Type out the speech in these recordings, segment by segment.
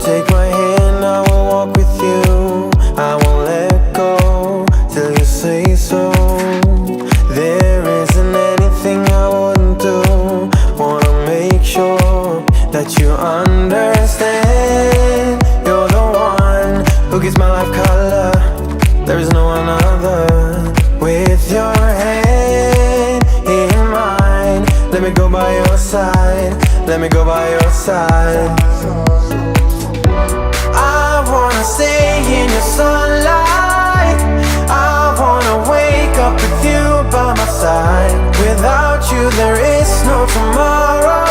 Take my hand, I will walk with you. I won't let go till you say so. There isn't anything I wouldn't do. Wanna make sure that you understand. You're the one who gives my life color. There is no one other. With your hand in mine, let me go by your side. Let me go by your side. I wanna stay in your sunlight. I wanna wake up with you by my side. Without you there is no tomorrow.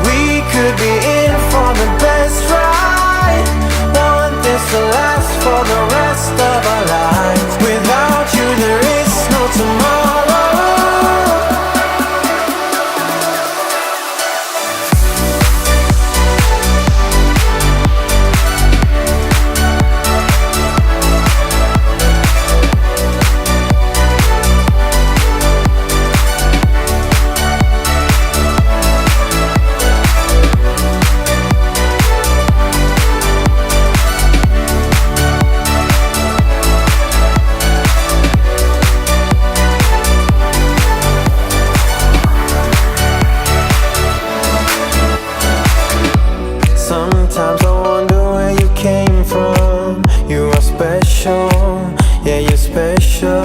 We could be in for the best ride. Want this to last for the rest of our lives. Without you there is no tomorrow. Sometimes I wonder where you came from. You are special, yeah, you're special.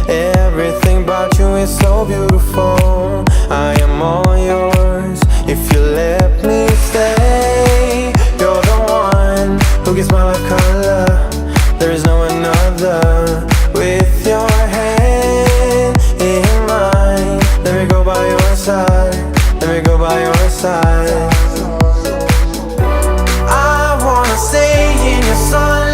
Everything about you is so beautiful. I am all yours if you let me stay. You're the one who gives my life color. There is no another. With your hand in mine, let me go by your side. Let me go by your side. Stay in your sun.